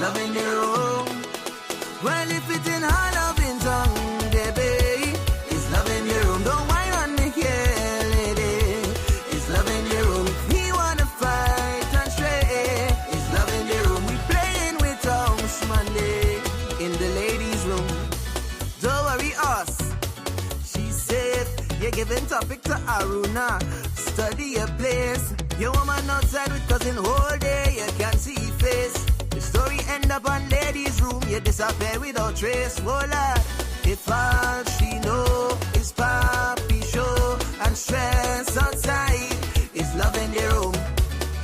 love in the room. Well, if it's in her loving tongue, baby, it's love in the room. Don't whine on me here, lady. It's love in the room. If he wanna fight and stray, it's love in the room. We playing with House Monday in the ladies' room. Don't worry, us. She's safe. You're giving topic to Aruna. Study your place. Your woman outside with cousin whole day. You can't see his face. The story end up on ladies' room. You disappear without trace. Voila. If all she know is papi show and stress outside, it's love in the room.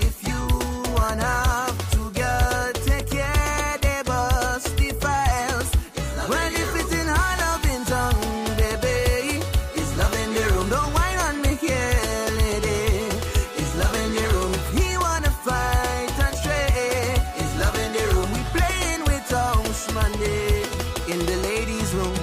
If you wanna have to girl, take care, they bust the files. Well, if it's in her loving tongue, baby, it's love in the room. Don't whine on me here, lady. It's love in the room. If he wanna fight and stray, it's love in the room. We playing with House Monday in the ladies' room.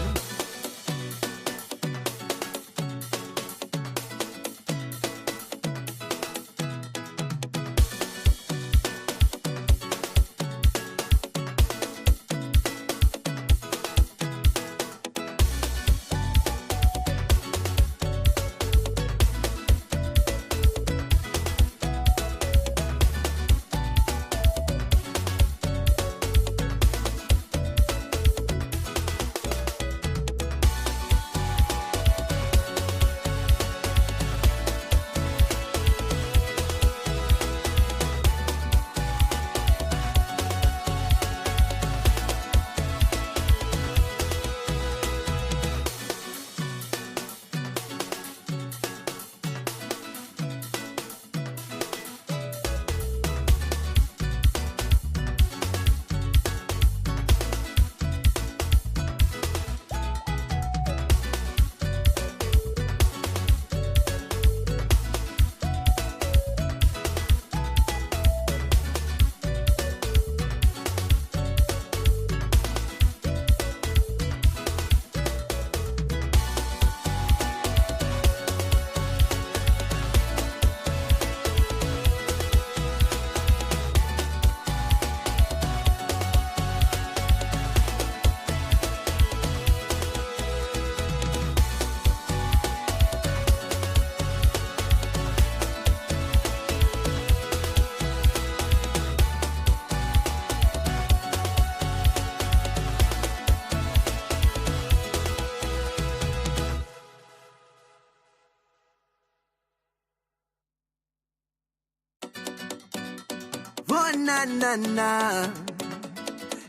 Oh, na na na.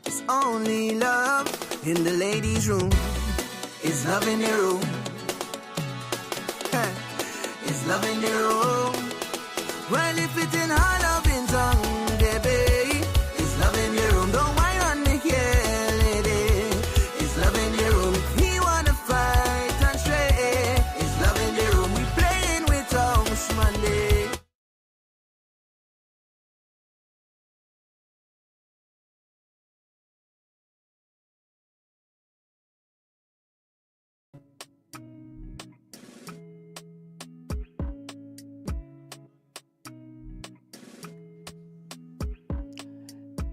It's only love in the ladies' room. It's love in the room. It's love in the room. Well, if it's in her loving tongue, baby, it's love in the room. Don't whine on me here, lady. It's love in the room. If he wanna fight and stray, it's love in the room. We playing with House Monday.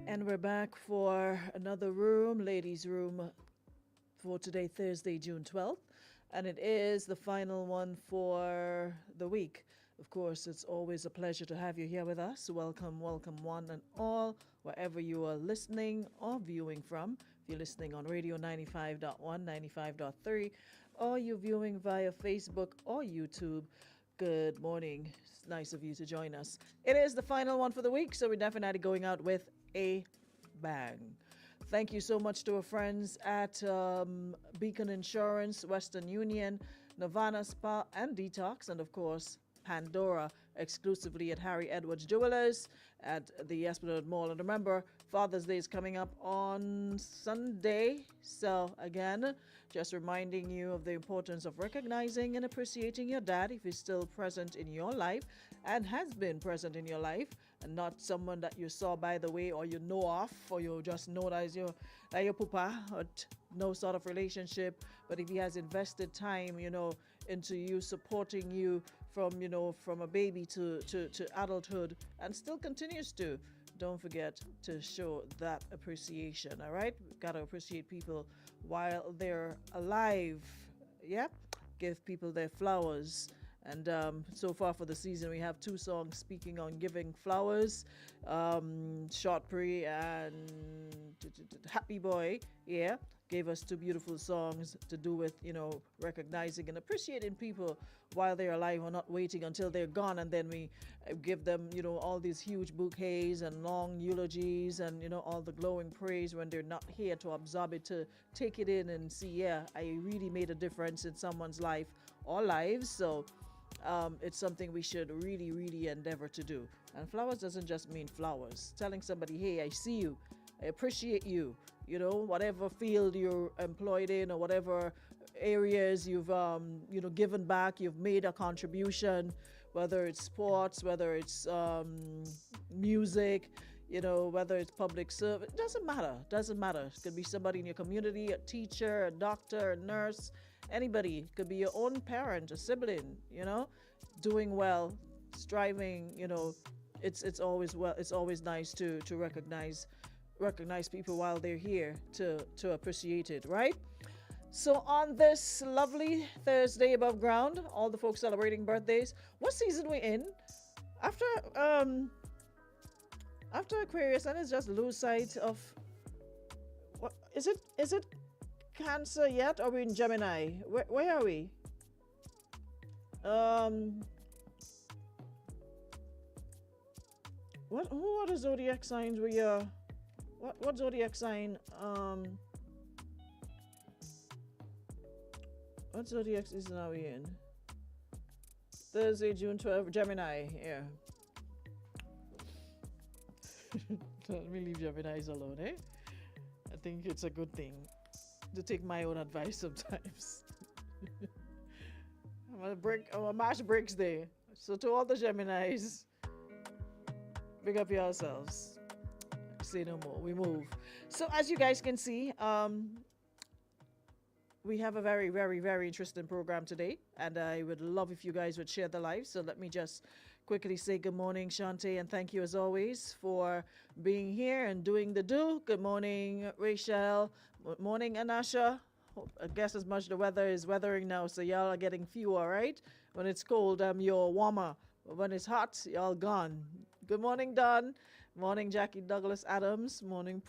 And we're back for another room, ladies' room, for today, Thursday, June 12th. And it is the final one for the week. Of course, it's always a pleasure to have you here with us. Welcome, welcome, one and all, wherever you are listening or viewing from. If you're listening on Radio 95.1, 95.3, or you're viewing via Facebook or YouTube, good morning. It's nice of you to join us. It is the final one for the week, so we're definitely going out with a bang. Thank you so much to our friends at Beacon Insurance, Western Union, Nirvana Spa and Detox, and of course Pandora, exclusively at Harry Edwards Jewelers at the Esplanade Mall. And remember, Father's Day is coming up on Sunday. So again, just reminding you of the importance of recognizing and appreciating your dad if he's still present in your life and has been present in your life, and not someone that you saw by the way or you know of, or you just know that is your papa, or no sort of relationship. But if he has invested time, into you, supporting you from a baby to adulthood, and still continues to, don't forget to show that appreciation. All right, gotta appreciate people while they're alive. Yep, give people their flowers. And so far for the season, we have two songs speaking on giving flowers. Short Pre and Happy Boy, yeah, gave us two beautiful songs to do with, recognizing and appreciating people while they're alive. We're not waiting until they're gone and then we give them, all these huge bouquets and long eulogies and, all the glowing praise when they're not here to absorb it, to take it in and see, yeah, I really made a difference in someone's life or lives. So it's something we should really, really endeavor to do. And flowers doesn't just mean flowers. Telling somebody, hey, I see you, I appreciate you, whatever field you're employed in or whatever areas you've, given back, you've made a contribution, whether it's sports, whether it's music, whether it's public service, it doesn't matter. It could be somebody in your community, a teacher, a doctor, a nurse, anybody. It could be your own parent, a sibling, doing well, striving, it's always nice to recognize people while they're here, to appreciate it, right? So on this lovely Thursday above ground, all the folks celebrating birthdays, what season we in? After Aquarius, and it's just lose sight of what is it Cancer yet, or are we in Gemini? Where are we? What are the zodiac signs we are? What zodiac sign? What zodiac season are we in? Thursday, June 12th, Gemini. Yeah. Let me leave Geminis alone, eh? I think it's a good thing to take my own advice sometimes. I'm gonna mash breaks there. So to all the Geminis, big up yourselves. Say no more. We move. So as you guys can see, we have a very, very, very interesting program today, and I would love if you guys would share the live. So let me just quickly say good morning, Shante, and thank you as always for being here and doing the do. Good morning, Rachel. Good morning, Anasha. I guess as much the weather is weathering now, so y'all are getting fewer, right? When it's cold, you're warmer. But when it's hot, y'all gone. Good morning, Don. Morning, Jackie Douglas Adams. Morning,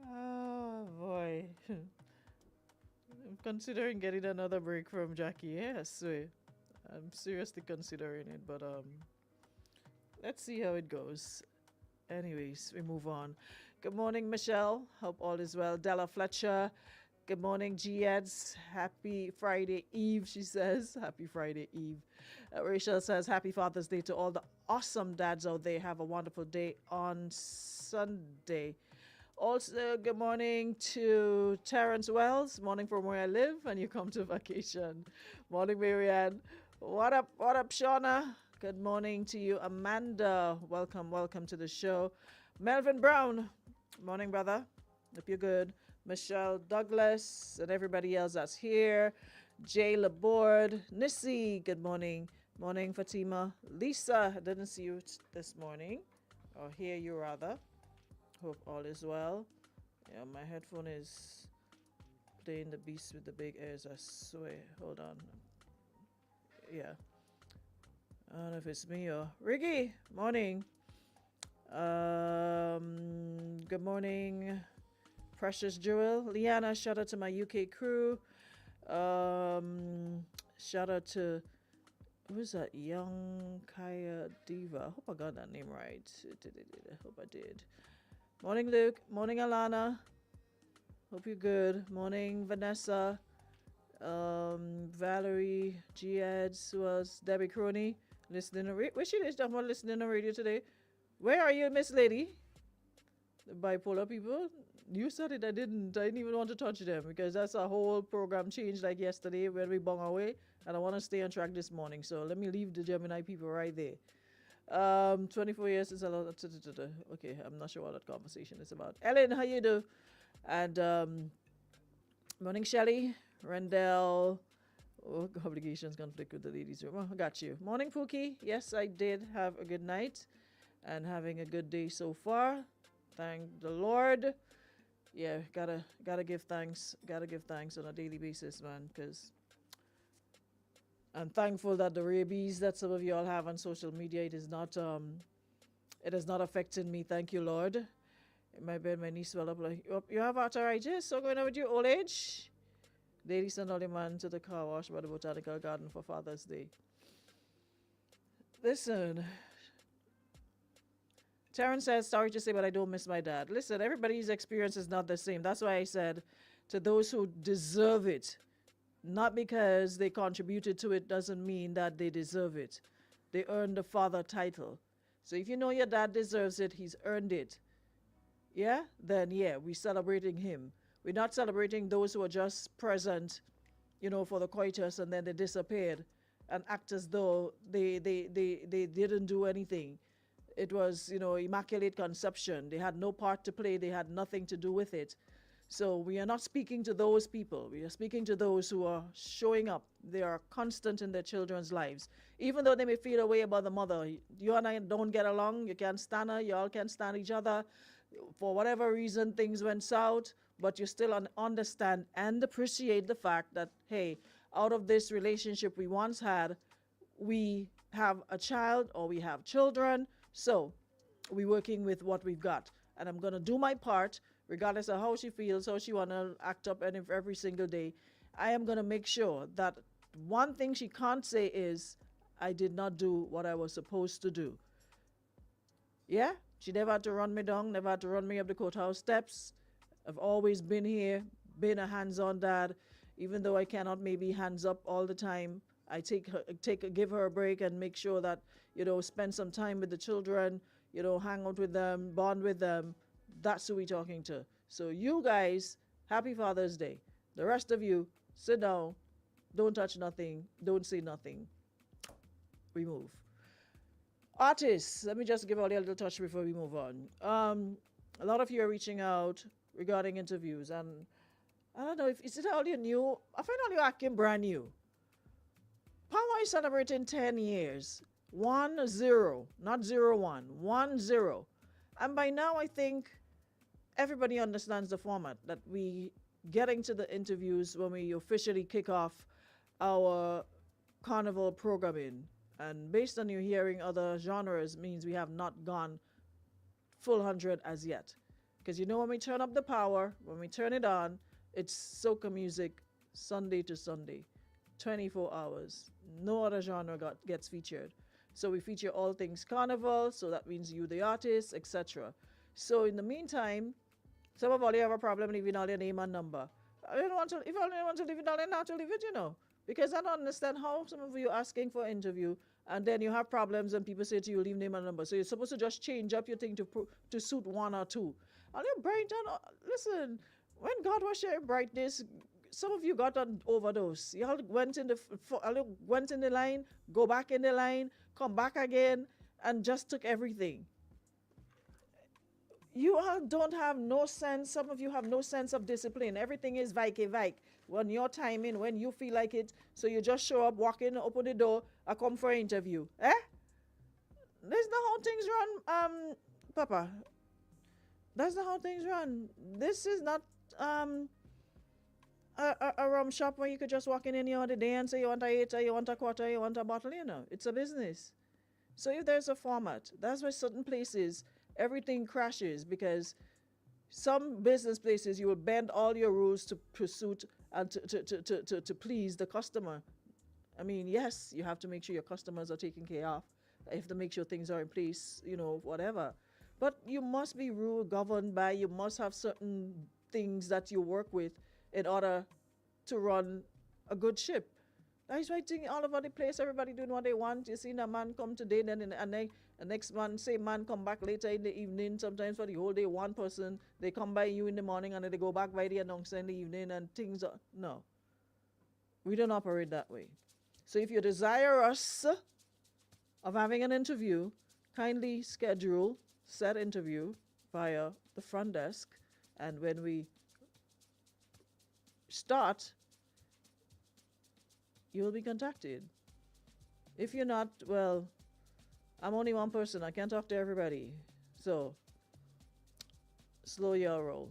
oh boy. I'm considering getting another break from Jackie. Yes, I'm seriously considering it, but let's see how it goes. Anyways, we move on. Good morning, Michelle. Hope all is well. Della Fletcher. Good morning, G-Eds. Happy Friday Eve, she says. Happy Friday Eve. Rachel says, happy Father's Day to all the awesome dads out there. Have a wonderful day on Sunday. Also, good morning to Terrence Wells. Morning from where I live, and you come to vacation. Morning, Marianne. What up, Shauna? Good morning to you, Amanda. Welcome to the show. Melvin Brown. Morning, brother. Hope you're good. Michelle Douglas and everybody else that's here. Jay Laborde. Nissy, good morning. Morning, Fatima. Lisa, I didn't see you this morning. Or hear you, rather. Hope all is well. Yeah, my headphone is playing the beast with the big ears, I swear. Hold on. Yeah. I don't know if it's me or Riggy. Morning. Good morning, Precious Jewel. Liana, shout out to my UK crew. Shout out to, who's that? Young Kaya Diva. I hope I got that name right. I hope I did. Morning, Luke. Morning, Alana. Hope you're good. Morning, Vanessa. Valerie, G-Eds, who else? Debbie Crony. Listening to radio. Where she is? I'm listening to radio today. Where are you, Miss Lady? The bipolar people? You said it. I didn't even want to touch them because that's a whole program change like yesterday when we bung away. And I want to stay on track this morning. So let me leave the Gemini people right there. 24 years is a lot. Okay, I'm not sure what that conversation is about. Ellen, how you do? And morning, Shelly, Rendell. Work obligations conflict with the ladies' room. Oh, I got you. Morning, Pookie. Yes, I did have a good night and having a good day so far. Thank the Lord. Yeah, gotta give thanks. Gotta give thanks on a daily basis, man. Cause I'm thankful that the rabies that some of y'all have on social media, it is not affecting me. Thank you, Lord. In my bed, my knees swell up like you have arthritis. So going on with your old age. Lady sent all the man to the car wash by the botanical garden for Father's Day. Listen, Terrence says, sorry to say, but I don't miss my dad. Listen, everybody's experience is not the same. That's why I said to those who deserve it, not because they contributed to it doesn't mean that they deserve it. They earned the father title. So if you know your dad deserves it, he's earned it. Yeah? Then yeah, we're celebrating him. We're not celebrating those who are just present, for the coitus and then they disappeared and act as though they didn't do anything. It was, immaculate conception. They had no part to play. They had nothing to do with it. So we are not speaking to those people. We are speaking to those who are showing up. They are constant in their children's lives. Even though they may feel a way about the mother. You and I don't get along. You can't stand her. You all can't stand each other. For whatever reason, things went south. But you still understand and appreciate the fact that, hey, out of this relationship we once had, we have a child or we have children. So we're working with what we've got. And I'm going to do my part, regardless of how she feels, how she want to act up every single day. I am going to make sure that one thing she can't say is, I did not do what I was supposed to do. Yeah? She never had to run me down, never had to run me up the courthouse steps. I've always been here, been a hands-on dad, even though I cannot maybe hands up all the time. I give her a break and make sure that, spend some time with the children, hang out with them, bond with them. That's who we're talking to. So you guys, happy Father's Day. The rest of you, sit down, don't touch nothing, don't say nothing. We move. Artists, let me just give all a little touch before we move on. A lot of you are reaching out regarding interviews, and I don't know, is it all you new? I find all you acting brand new. Power is celebrating 10 years. 1-0, not 0-1, 1-0. And by now I think everybody understands the format, that we getting to the interviews when we officially kick off our carnival programming. And based on you hearing other genres means we have not gone full 100 as yet. Because when we turn up the power, when we turn it on, it's soca music Sunday to Sunday, 24 hours. No other genre gets featured. So we feature all things carnival, so that means you, the artist, etc. So in the meantime, some of you have a problem leaving all your name and number. If you want to leave it all, then not to leave it, Because I don't understand how some of you asking for an interview and then you have problems and people say to you, leave name and number. So you're supposed to just change up your thing to suit one or two. And you Brighton, listen, when God was sharing brightness, some of you got an overdose. You all went in the line, go back in the line, come back again, and just took everything. You all don't have no sense. Some of you have no sense of discipline. Everything is vike. When your time in, when you feel like it, so you just show up, walk in, open the door, I come for an interview. That's not how things run, Papa. That's not how things run. This is not a rum shop where you could just walk in any other day and say you want a 8, you want a quarter, you want a bottle, It's a business. So if there's a format, that's why certain places, everything crashes, because some business places you will bend all your rules to pursuit and to please the customer. I mean, yes, you have to make sure your customers are taken care of. You have to make sure things are in place, whatever. But you must be rule governed by, you must have certain things that you work with in order to run a good ship. That's why I think all over the place, everybody doing what they want. You see a man come today, then the next man, same man come back later in the evening, sometimes for the whole day, one person, they come by you in the morning and then they go back by the announcer in the evening and things are, no. We don't operate that way. So if you're desirous of having an interview, kindly schedule set interview via the front desk, and when we start, you will be contacted. If you're not, well, I'm only one person. I can't talk to everybody. So, slow your roll.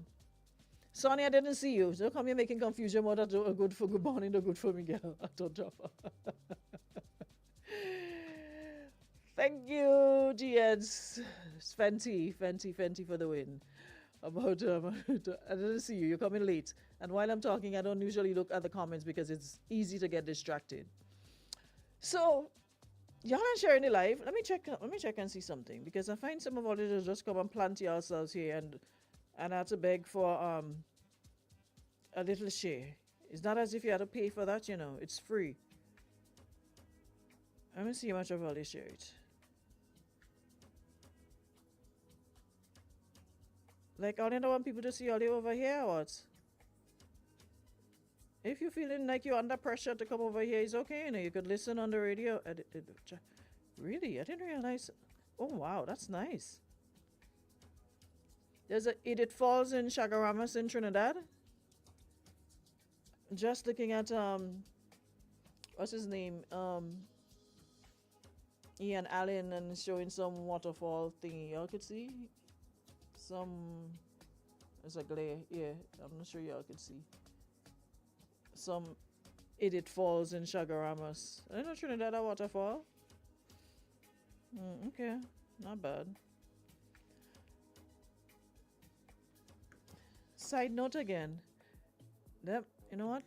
Sonny, I didn't see you. So come here making confusion what are good for good morning, the good for me, girl. I don't drop. Thank you, GS. Fenty for the win. About I didn't see you. You're coming late. And while I'm talking, I don't usually look at the comments because it's easy to get distracted. So, y'all are sharing the live. Let me check and see something because I find some of all it is just come and plant yourselves here and I had to beg for a little share. It's not as if you had to pay for that, it's free. Let me see how much of all they share it. Like, I don't want people to see all the over here or what? If you're feeling like you're under pressure to come over here, it's okay. You could listen on the radio. Really? I didn't realize. Oh, wow, that's nice. There's a Edith Falls in Chaguaramas in Trinidad. Just looking at, what's his name? Ian Allen and showing some waterfall thingy. Y'all could see? There's a glare. Yeah, I'm not sure y'all could see. Some Edith Falls in Chaguaramas. I didn't know Trinidad a waterfall. Okay, not bad. Side note again. You know what?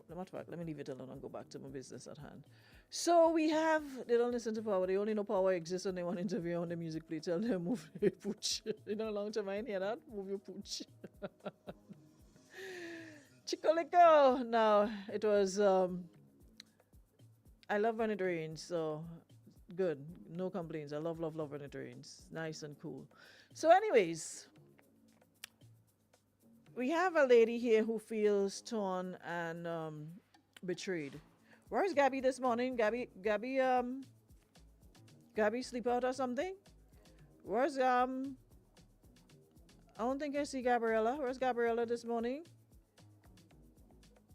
Matter of fact, let me leave it alone and go back to my business at hand. So we have, they don't listen to power. They only know power exists and they want to interview on the music play. Tell them move your pooch. You know, long time I ain't hear that. Move your pooch. Chicoliko. Now, it was, I love when it rains. So good. No complaints. I love when it rains. Nice and cool. So anyways, we have a lady here who feels torn and betrayed. Where's Gabby this morning? Gabby sleep out or something? Where's I don't think I see Gabriella. Where's Gabriella this morning?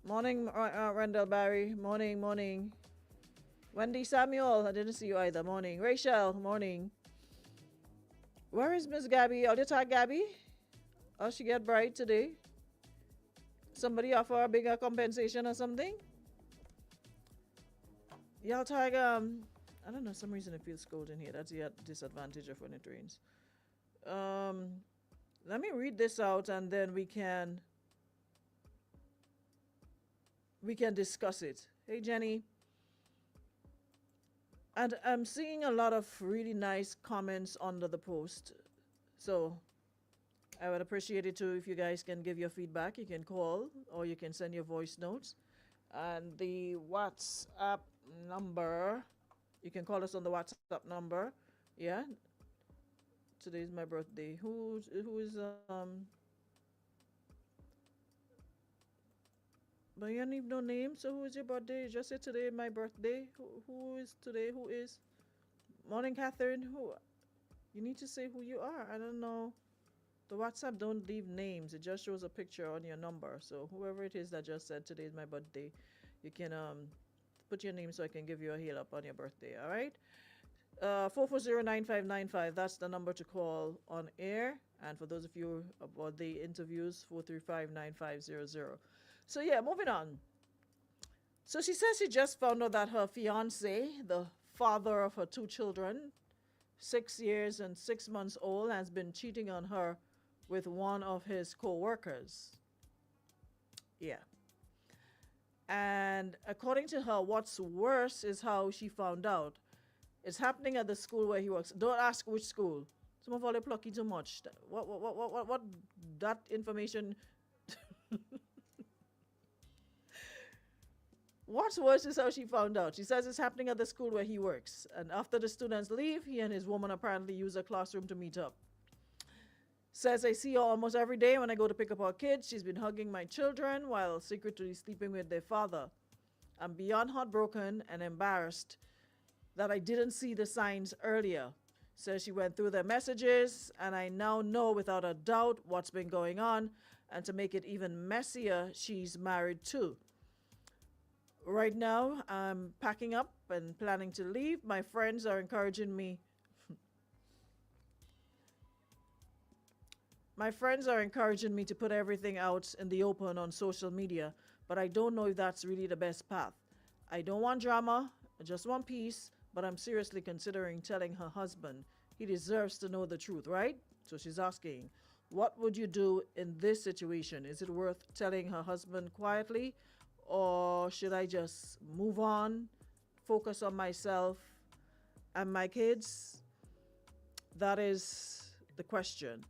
Morning, Randall Barry. Morning. Wendy Samuel. I didn't see you either. Morning. Rachel. Morning. Where is Miss Gabby? I'll tag Gabby. Oh, she get bright today. Somebody offer a bigger compensation or something? Y'all tag, I don't know, some reason it feels cold in here. That's the disadvantage of when it rains. Let me read this out and then we can discuss it. Hey, Jenny. And I'm seeing a lot of really nice comments under the post. So I would appreciate it too if you guys can give your feedback. You can call or you can send your voice notes. And the WhatsApp number, you can call us on the WhatsApp number. Yeah. Today's my birthday. Who is but you don't need no name, so who is your birthday? You just say today my birthday. Who is today? Who is? Morning, Catherine. Who? You need to say who you are. I don't know. The WhatsApp don't leave names. It just shows a picture on your number. So whoever it is that just said today is my birthday, you can put your name so I can give you a hail up on your birthday. All right. 440-9595. That's the number to call on air. And for those of you about the interviews, 435-9500. So yeah, moving on. So she says she just found out that her fiance, the father of her 2 children, 6 years and 6 months old, has been cheating on her with one of his co-workers. Yeah. And according to her, what's worse is how she found out. It's happening at the school where he works. Don't ask which school. Some of all they plucky too much. What that information. What's worse is how she found out. She says it's happening at the school where he works. And after the students leave, he and his woman apparently use a classroom to meet up. Says, I see her almost every day when I go to pick up our kids. She's been hugging my children while secretly sleeping with their father. I'm beyond heartbroken and embarrassed that I didn't see the signs earlier. Says she went through their messages and I now know without a doubt what's been going on. And to make it even messier, she's married too. Right now, I'm packing up and planning to leave. My friends are encouraging me. My friends are encouraging me to put everything out in the open on social media, but I don't know if that's really the best path. I don't want drama, I just want peace, but I'm seriously considering telling her husband. He deserves to know the truth, right? So she's asking, what would you do in this situation? Is it worth telling her husband quietly, or should I just move on, focus on myself and my kids? That is the question.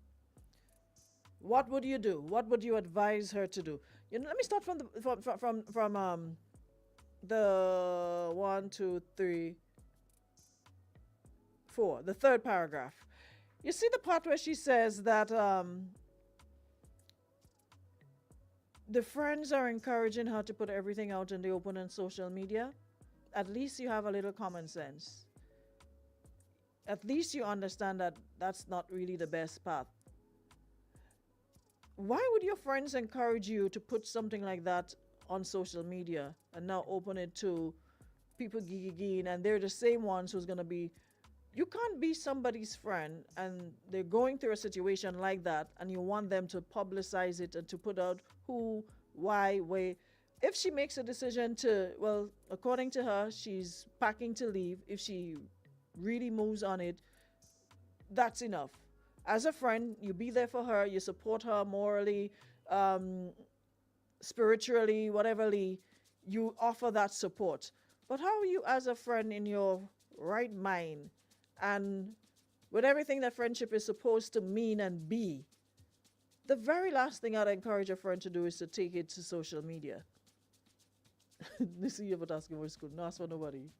What would you do? What would you advise her to do? Let me start from the one, two, three, four, the third paragraph. You see the part where she says that the friends are encouraging her to put everything out in the open on social media. At least you have a little common sense. At least you understand that that's not really the best path. Why would your friends encourage you to put something like that on social media and now open it to people gigging, and they're the same ones who's going to be, you can't be somebody's friend and they're going through a situation like that and you want them to publicize it and to put out who, why, where. If she makes a decision to, well, according to her, she's packing to leave. If she really moves on it, that's enough. As a friend, you be there for her, you support her morally, spiritually, whateverly, you offer that support. But how are you as a friend in your right mind and with everything that friendship is supposed to mean and be? The very last thing I'd encourage a friend to do is to take it to social media. This is you ever asking for school, no ask for nobody.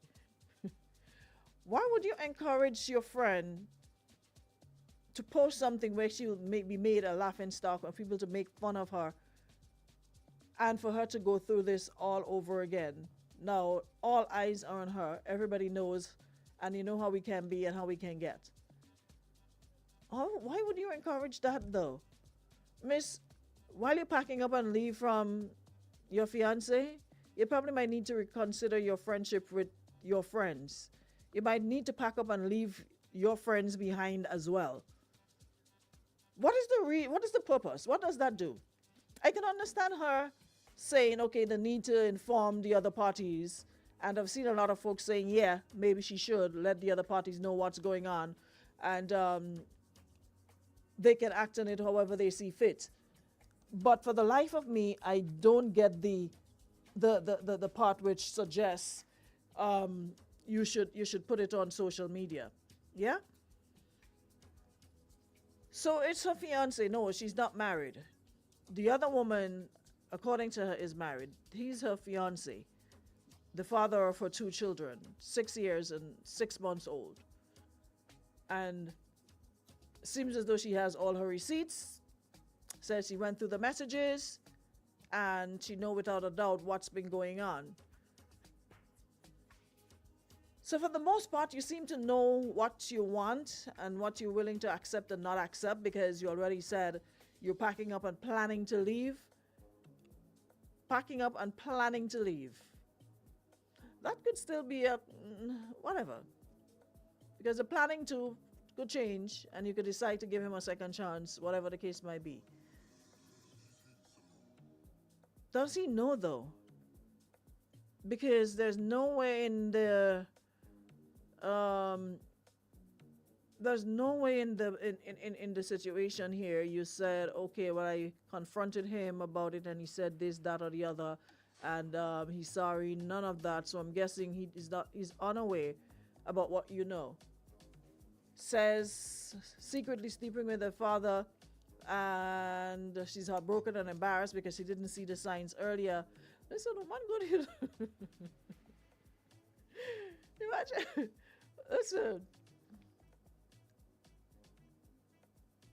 Why would you encourage your friend to post something where she will be made a laughing stock and people to make fun of her, and for her to go through this all over again? Now, all eyes are on her. Everybody knows, and you know how we can be and how we can get. Oh, why would you encourage that though? Miss, while you're packing up and leave from your fiance, you probably might need to reconsider your friendship with your friends. You might need to pack up and leave your friends behind as well. What is the purpose? What does that do? I can understand her saying, okay, the need to inform the other parties. And I've seen a lot of folks saying, yeah, maybe she should let the other parties know what's going on. And they can act on it however they see fit. But for the life of me, I don't get the part which suggests you should put it on social media. Yeah? So it's her fiance. No, she's not married. The other woman, according to her, is married. He's her fiance, the father of her two children, 6 years and 6 months old. And seems as though she has all her receipts, says she went through the messages, and she know without a doubt what's been going on. So for the most part, you seem to know what you want and what you're willing to accept and not accept, because you already said you're packing up and planning to leave. Packing up and planning to leave. That could still be a whatever. Because the planning to could change and you could decide to give him a second chance, whatever the case might be. Does he know though? Because there's nowhere in the in the situation here you said, okay, well, I confronted him about it and he said this, that, or the other, and he's sorry. None of that. So I'm guessing he's unaware about what you know. Says secretly sleeping with her father, and she's heartbroken and embarrassed because she didn't see the signs earlier. Listen, oh man, good here. Imagine. Listen,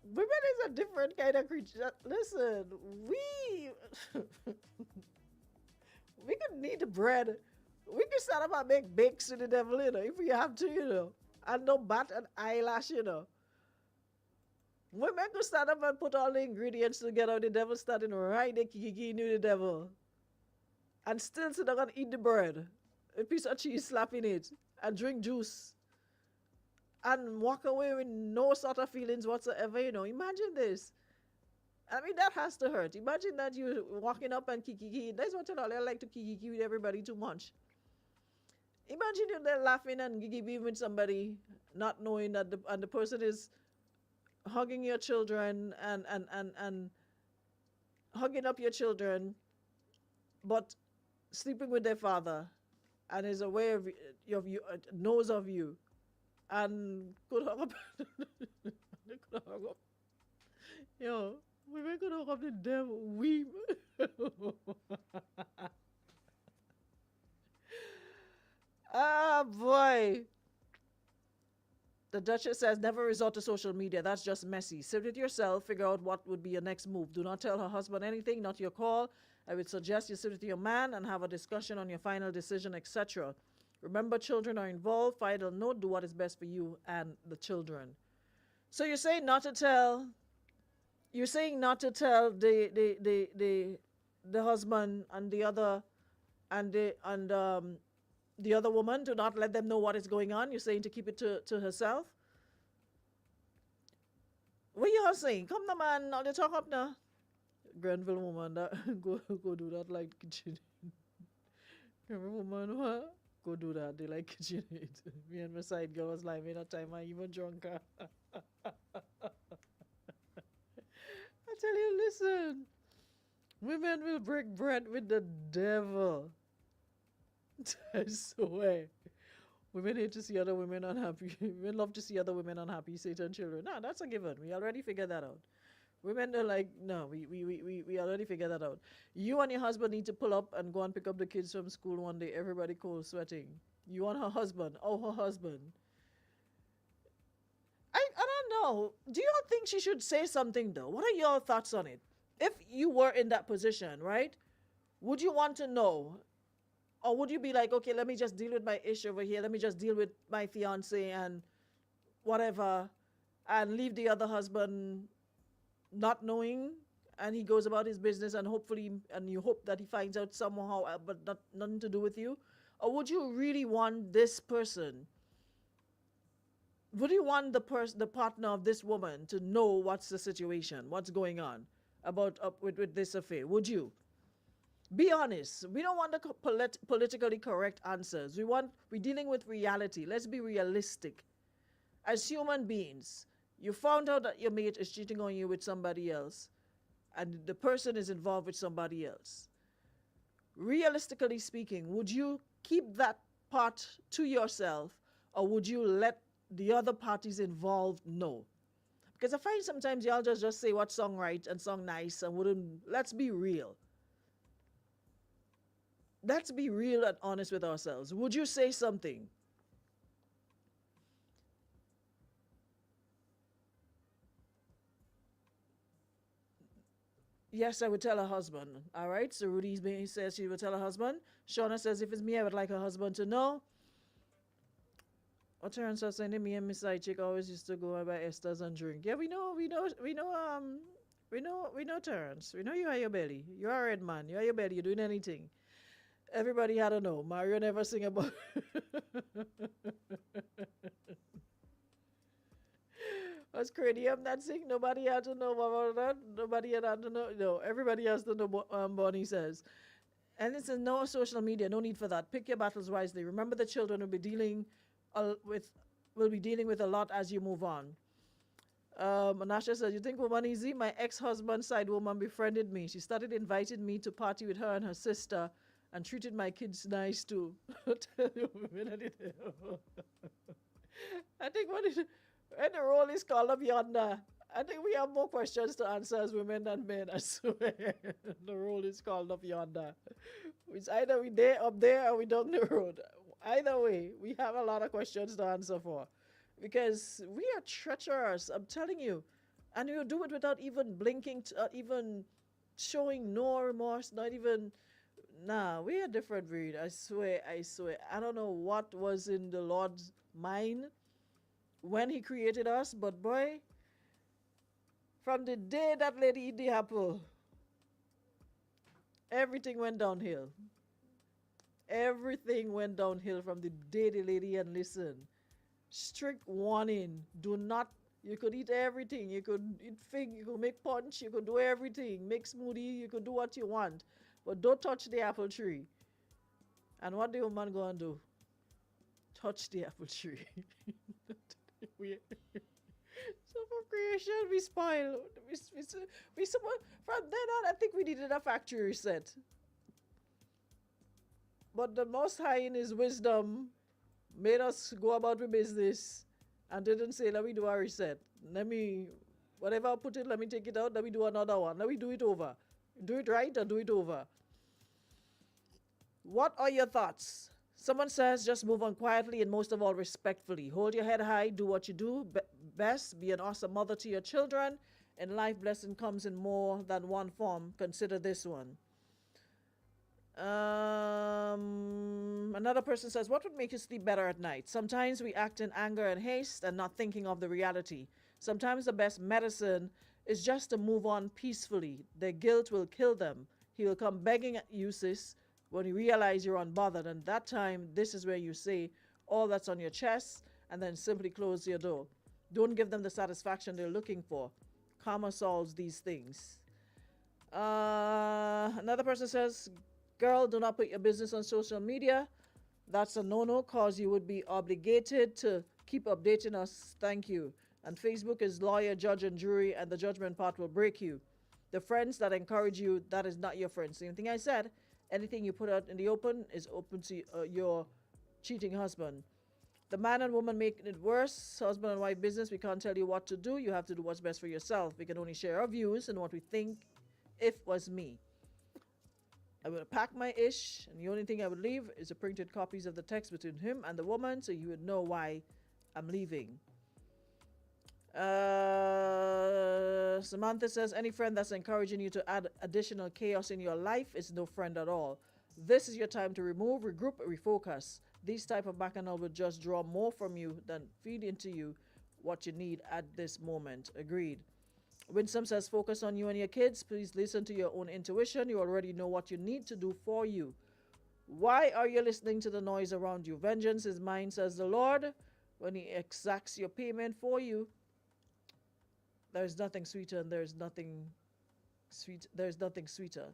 women is a different kind of creature. Listen, we could need the bread. We could start up and make bakes to the devil, if we have to, and no bat and eyelash, Women could stand up and put all the ingredients together. The devil starting right, they kiki knew the devil. and still sit down and eat the bread, a piece of cheese slapping it, and drink juice, and walk away with no sort of feelings whatsoever, Imagine this. I mean, that has to hurt. Imagine that you walking up and kiki. That's what I like to kiki with everybody too much. Imagine you're there laughing and gigi with somebody, not knowing that the person is hugging your children and hugging up your children, but sleeping with their father, and is aware of you, knows of you, and could hug up. They could hug up. Women could hug up the devil. Weep. Ah, boy. The Duchess says, never resort to social media. That's just messy. Sit with yourself, figure out what would be your next move. Do not tell her husband anything, not your call. I would suggest you sit with your man and have a discussion on your final decision, etc. Remember, children are involved. Final note, do what is best for you and the children. So you're saying not to tell the husband and the other woman, to not let them know what is going on. You're saying to keep it to herself. What you all saying? Come the man, now they talk up now. Grenville woman that go do that like kitchen. Grenville woman what? Go do that, they like kitchen. Me and my side girl was like, me that time I even drunker. I tell you, listen. Women will break bread with the devil. I swear. Women hate to see other women unhappy. Women love to see other women unhappy, Satan children. No, that's a given. We already figured that out. Women are like, no, we already figured that out. You and your husband need to pull up and go and pick up the kids from school one day. Everybody cold sweating. You want her husband. Oh, her husband. I don't know. Do you all think she should say something, though? What are your thoughts on it? If you were in that position, right? Would you want to know? Or would you be like, okay, let me just deal with my issue over here. Let me just deal with my fiance and whatever, and leave the other husband not knowing, and he goes about his business, and hopefully, and you hope that he finds out somehow, but nothing to do with you? Or would you really want this person? Would you want the partner of this woman to know what's the situation, what's going on with this affair? Would you? Be honest. We don't want the politically correct answers. We're dealing with reality. Let's be realistic. As human beings, you found out that your mate is cheating on you with somebody else, and the person is involved with somebody else. Realistically speaking, would you keep that part to yourself, or would you let the other parties involved know? Because I find sometimes y'all just say what song right and song nice and wouldn't. Let's be real. Let's be real and honest with ourselves. Would you say something? Yes, I would tell her husband. All right. So Rudy says she would tell her husband. Shauna says, if it's me, I would like her husband to know. What Terrence was saying, me and Miss Side Chick always used to go by Esther's and drink. Yeah, we know Terrence. We know you are your belly. You are a red man. You are your belly. You're doing anything. Everybody had to know. Mario never sing about. That's crazy. I'm not sing. Nobody had to know about that. Nobody had to know. No, everybody has to know what Bonnie says. And it says no social media. No need for that. Pick your battles wisely. Remember, the children will be dealing with a lot as you move on. Anasha says, you think woman easy? My ex-husband's side woman befriended me. She started inviting me to party with her and her sister, and treated my kids nice too. I think when the roll is called up yonder, I think we have more questions to answer as women than men, I swear. The roll is called up yonder. It's either we up there or we down the road. Either way, we have a lot of questions to answer for. Because we are treacherous, I'm telling you. And you do it without even blinking, even showing no remorse, not even. Nah, we are a different breed. I swear. I don't know what was in the Lord's mind when he created us, but boy, from the day that lady eat the apple, everything went downhill. everything went downhill from the day the lady and listen. Strict warning. Do not, you could eat everything. You could eat fig, you could make punch, you could do everything. Make smoothie, you could do what you want. But don't touch the apple tree. And what the woman gonna do? Touch the apple tree. So for creation, we spoil. We suppose from then on, I think we needed a factory reset. But the Most High, in His wisdom, made us go about the business and didn't say, let me do a reset. Let me, whatever I put in, let me take it out. Let me do another one. Let me do it over. Do it right or do it over. What are your thoughts? Someone says, just move on quietly and most of all respectfully. Hold your head high, do what you do best, be an awesome mother to your children. In life, blessing comes in more than one form. Consider this one. Another person says, what would make you sleep better at night? Sometimes we act in anger and haste and not thinking of the reality. Sometimes the best medicine is just to move on peacefully. Their guilt will kill them. He will come begging at you, sis, when you realize you're unbothered. And that time, this is where you say all that's on your chest and then simply close your door. Don't give them the satisfaction they're looking for. Karma solves these things. Another person says, girl, do not put your business on social media. That's a no-no because you would be obligated to keep updating us. Thank you. And Facebook is lawyer, judge, and jury, and the judgment part will break you. The friends that encourage you, that is not your friends. Same thing I said. Anything you put out in the open is open to your cheating husband. The man and woman making it worse, husband and wife business, we can't tell you what to do. You have to do what's best for yourself. We can only share our views and what we think if was me. I would pack my ish, and the only thing I would leave is the printed copies of the text between him and the woman so you would know why I'm leaving. Samantha says, any friend that's encouraging you to add additional chaos in your life is no friend at all. This is your time to remove, regroup, refocus. These type of bacchanal will just draw more from you than feed into you what you need at this moment. Agreed. Winsome says, focus on you and your kids. Please listen to your own intuition. You already know what you need to do for you. Why are you listening to the noise around you? Vengeance is mine, says the Lord. When He exacts your payment for you, there's nothing sweeter and there's nothing sweeter.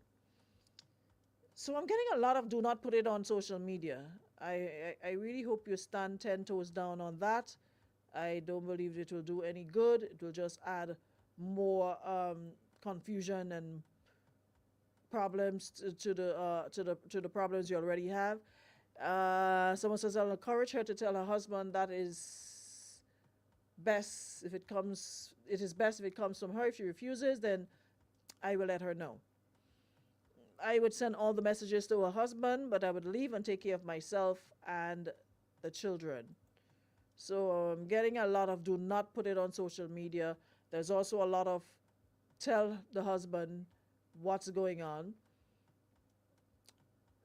So I'm getting a lot of do not put it on social media. I really hope you stand 10 toes down on that. I don't believe it will do any good. It will just add more confusion and problems to the problems you already have. Someone says, I'll encourage her to tell her husband that is best if it is best if it comes from her. If she refuses, then I will let her know. I would send all the messages to her husband, but I would leave and take care of myself and the children. So I'm getting a lot of do not put it on social media. There's also a lot of tell the husband what's going on.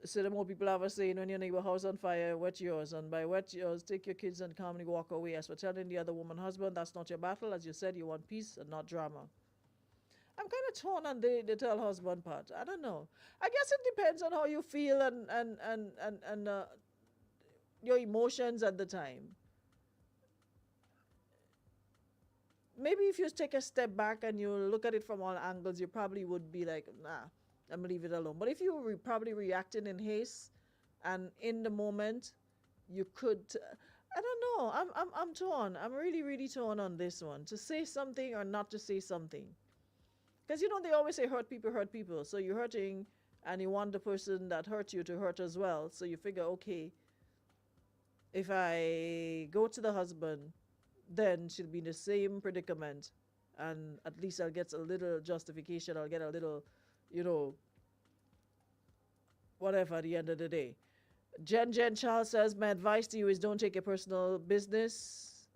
So the more people ever saying, when your neighbor house on fire, wet yours. And by wet yours, take your kids and calmly walk away. As for telling the other woman, husband, that's not your battle. As you said, you want peace and not drama. I'm kind of torn on the tell husband part. I don't know. I guess it depends on how you feel and your emotions at the time. Maybe if you take a step back and you look at it from all angles, you probably would be like, nah, I'm gonna leave it alone. But if you were probably reacting in haste and in the moment, you could. I don't know. I'm torn. I'm really torn on this one. To say something or not to say something. Because, they always say hurt people. So you're hurting and you want the person that hurt you to hurt as well. So you figure, okay, if I go to the husband, then she'll be in the same predicament. And at least I'll get a little justification. I'll get a little, whatever at the end of the day. Jen Charles says, my advice to you is don't take your personal business,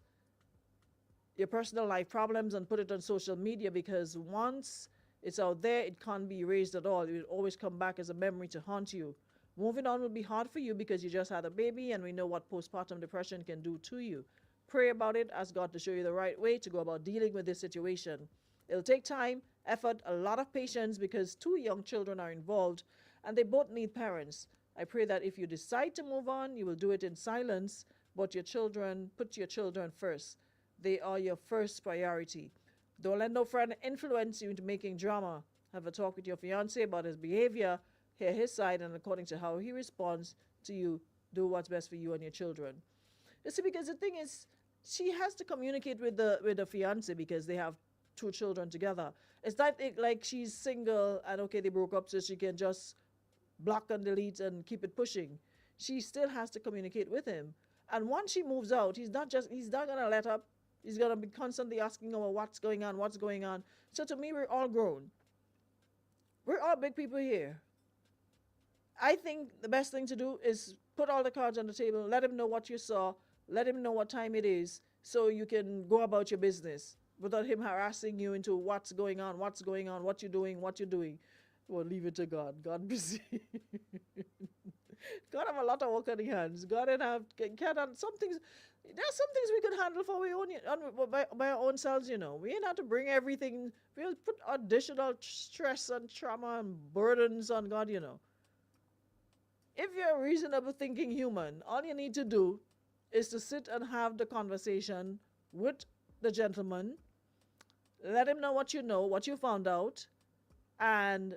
your personal life problems, and put it on social media, because once it's out there, it can't be erased at all. It will always come back as a memory to haunt you. Moving on will be hard for you because you just had a baby, and we know what postpartum depression can do to you. Pray about it. Ask God to show you the right way to go about dealing with this situation. It'll take time, effort, a lot of patience, because 2 young children are involved, and they both need parents. I pray that if you decide to move on, you will do it in silence, but your children, put your children first. They are your first priority. Don't let no friend influence you into making drama. Have a talk with your fiance about his behavior, hear his side, and according to how he responds to you, do what's best for you and your children. You see, because the thing is, she has to communicate with the fiance because they have two children together. It's not like she's single and okay, they broke up, so she can just block and delete and keep it pushing. She still has to communicate with him. And once she moves out, he's not gonna let up. He's gonna be constantly asking her what's going on, what's going on. So to me, we're all grown. We're all big people here. I think the best thing to do is put all the cards on the table, let him know what you saw, let him know what time it is, so you can go about your business without him harassing you into what's going on, what you're doing, what you're doing. Well, leave it to God. God busy. God have a lot of work on his hands. God can have some things. There's some things we can handle for by our own selves, you know. We ain't have to bring everything. We'll put additional stress and trauma and burdens on God, you know. If you're a reasonable thinking human, all you need to do is to sit and have the conversation with the gentleman, let him know what you know, what you found out, and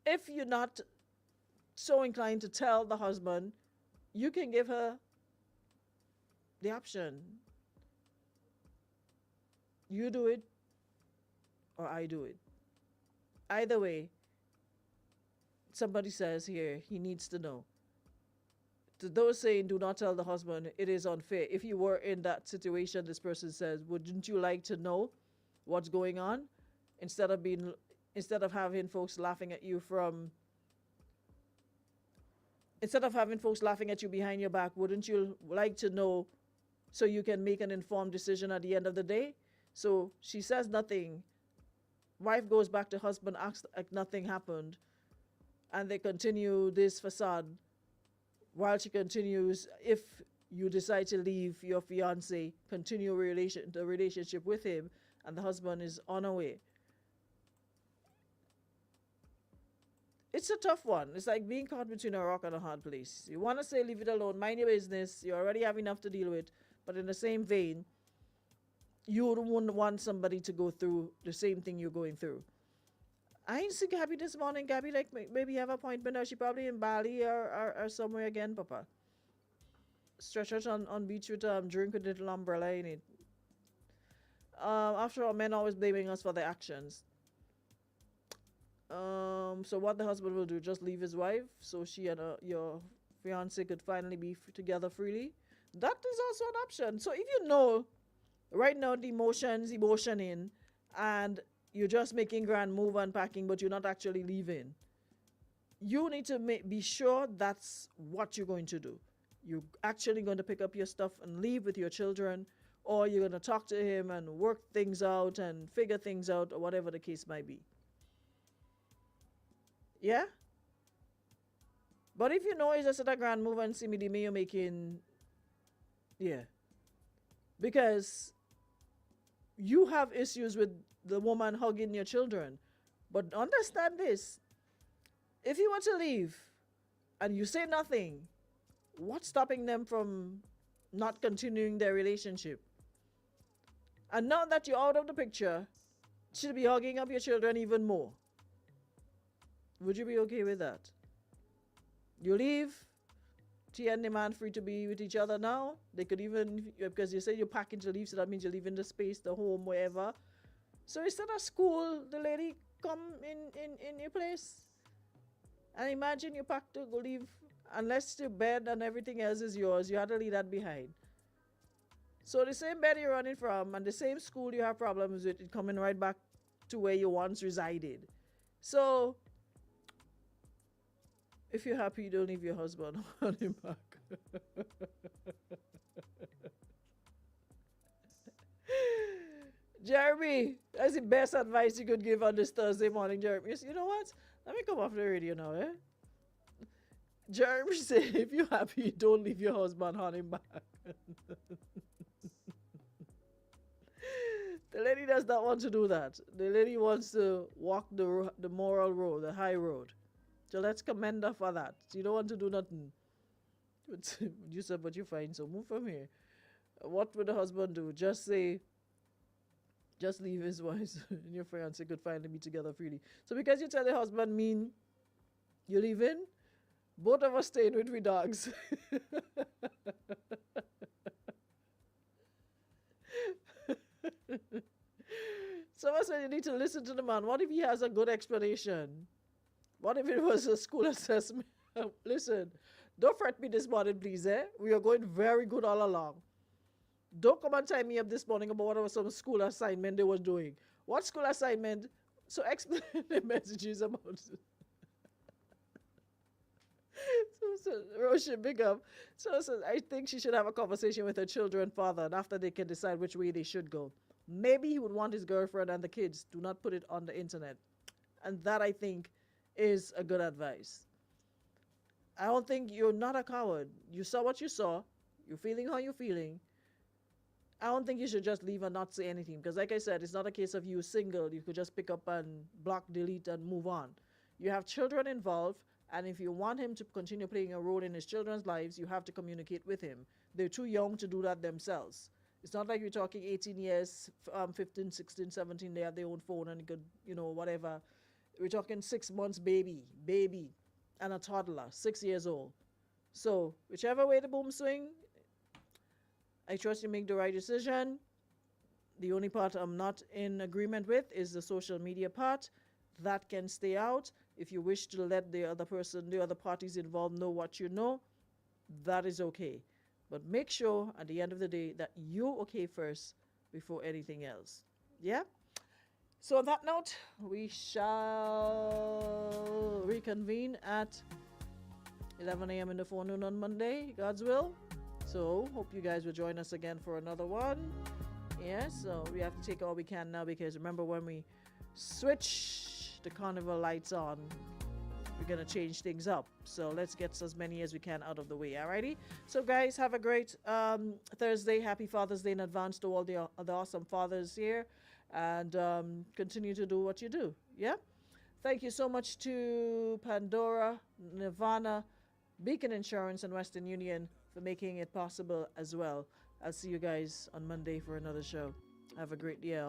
if you're not so inclined to tell the husband, you can give her the option. You do it or I do it. Either way, somebody says here, he needs to know. To those saying do not tell the husband, it is unfair. If you were in that situation, this person says, wouldn't you like to know what's going on? Instead of having folks laughing at you behind your back, wouldn't you like to know so you can make an informed decision at the end of the day? So she says nothing. Wife goes back to husband, acts like nothing happened, and they continue this facade while she continues. If you decide to leave your fiance, continue the relationship with him, and the husband is on her way. It's a tough one. It's like being caught between a rock and a hard place. You want to say leave it alone, mind your business. You already have enough to deal with. But in the same vein, you wouldn't want somebody to go through the same thing you're going through. I ain't see Gabby this morning. Gabby, like, maybe have an appointment, or she probably in Bali or somewhere again, Papa. Stretch out on beach with drink with a little umbrella in it. After all, men always blaming us for their actions. So what the husband will do, just leave his wife so she and your fiance could finally be together freely. That is also an option. So if you know right now the emotion in, and you're just making grand move and packing, but you're not actually leaving, you need to be sure that's what you're going to do. You're actually going to pick up your stuff and leave with your children, or you're going to talk to him and work things out and figure things out, or whatever the case might be. Yeah? But if you know it's just a grand move and see me you're making, yeah. Because you have issues with the woman hugging your children. But understand this. If you want to leave and you say nothing, what's stopping them from not continuing their relationship? And now that you're out of the picture, she'll be hugging up your children even more. Would you be okay with that? You leave, she and the man free to be with each other now. They could even, because you say you're packing to leave, so that means you're leaving the space, the home, wherever. So instead of school, the lady come in your place. And imagine you pack to go leave, unless your bed and everything else is yours, you have to leave that behind. So the same bed you're running from and the same school you have problems with, it coming right back to where you once resided. So if you're happy, don't leave your husband on him back. Jeremy, that's the best advice you could give on this Thursday morning, Jeremy. You know what? Let me come off the radio now, eh? Jeremy said, if you're happy, don't leave your husband on him back. The lady does not want to do that. The lady wants to walk the moral road, the high road. So let's commend her for that. You don't want to do nothing. But you said, but you're fine, so move from here. What would the husband do? Just say, just leave his wife and your fiance could finally be together freely. So because you tell the husband mean you leaving, both of us staying with we dogs. Someone said you need to listen to the man. What if he has a good explanation? What if it was a school assessment? Listen, don't fret me this morning, please. We are going very good all along. Don't come and tie me up this morning about what was some school assignment they were doing. What school assignment? So explain the messages about it. Roshan, big up. So I think she should have a conversation with her children father, and after they can decide which way they should go. Maybe he would want his girlfriend and the kids do not put it on the internet. And that, I think, is a good advice. I don't think you're not a coward. You saw what you saw. You're feeling how you're feeling. I don't think you should just leave and not say anything. Because like I said, it's not a case of you single. You could just pick up and block, delete, and move on. You have children involved. And if you want him to continue playing a role in his children's lives, you have to communicate with him. They're too young to do that themselves. It's not like you're talking 18 years, 15, 16, 17, they have their own phone and you could, whatever. We're talking 6 months baby, and a toddler, 6 years old. So whichever way the boom swing, I trust you make the right decision. The only part I'm not in agreement with is the social media part. That can stay out. If you wish to let the other person, the other parties involved know what you know, that is okay. But make sure at the end of the day that you're okay first before anything else. Yeah? So on that note, we shall reconvene at 11 a.m. in the forenoon on Monday, God's will. So hope you guys will join us again for another one. Yeah, so we have to take all we can now because remember when we switch the carnival lights on, we're gonna change things up. So let's get as many as we can out of the way. Alrighty. So guys, have a great Thursday. Happy Father's Day in advance to all the awesome fathers here, and continue to do what you do. Yeah. Thank you so much to Pandora, Nirvana, Beacon Insurance, and Western Union for making it possible as well. I'll see you guys on Monday for another show. Have a great day.